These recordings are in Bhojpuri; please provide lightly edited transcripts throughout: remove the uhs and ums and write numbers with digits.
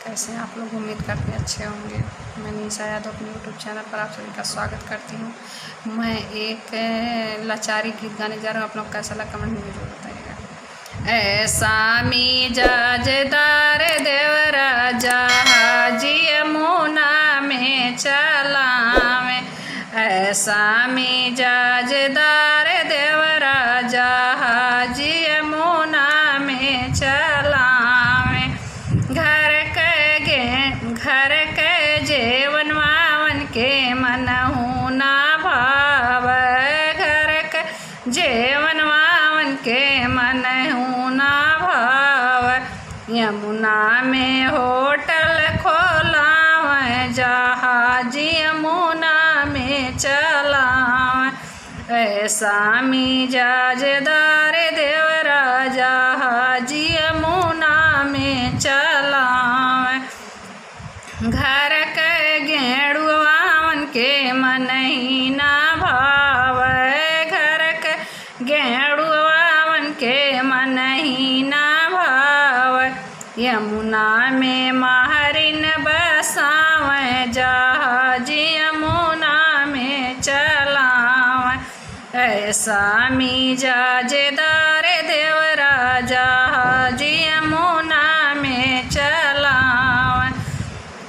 कैसे हैं आप लोग? उम्मीद करते हैं अच्छे होंगे। मैं निशा यादव अपने यूट्यूब चैनल पर आप सभी का स्वागत करती हूँ। मैं एक लाचारी गीत गाने जा रहा हूँ। आप लोग कैसा लगा कमेंट में जरूर बताइएगा। ऐसा मिजाजदार देवराजा हाजी यमुना में चलावे, ऐसा मिजाजदार देवराजा हाजी यमुना में चलावे। घर के जेवन मावन के मनहु ना भाव, घर के जेवन मावन के मनहु ना भाव। यमुना में होटल खोलावे, जहाज यमुना में चलावे। ऐसा मिजाजदार देवराजा हाजी यमुना में चलावे। घर के गेड़ुआवन के मनही ना भावे, घर के गेड़ुआवन के मनही ना भावे। यमुना में महरिन बसावे, जहाज यमुना में चलावे। ऐसा मिजाजदार देवराजा हाजी यमुना में चलावे।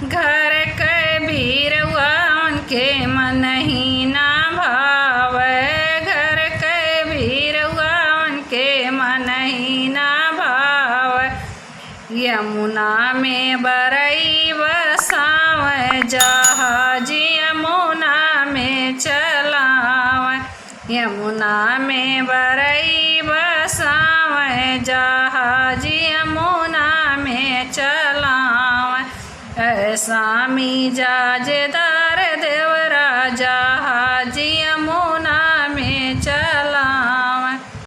घर के भीरवान के मनही ना भावे, घर के भीरवान के मनही ना भावे। यमुना में बरई बसावे, जहाज यमुना में चलावे। यमुना में बरई बसावे, जहाज यमुना में चलावे। ऐसा मिजाजदार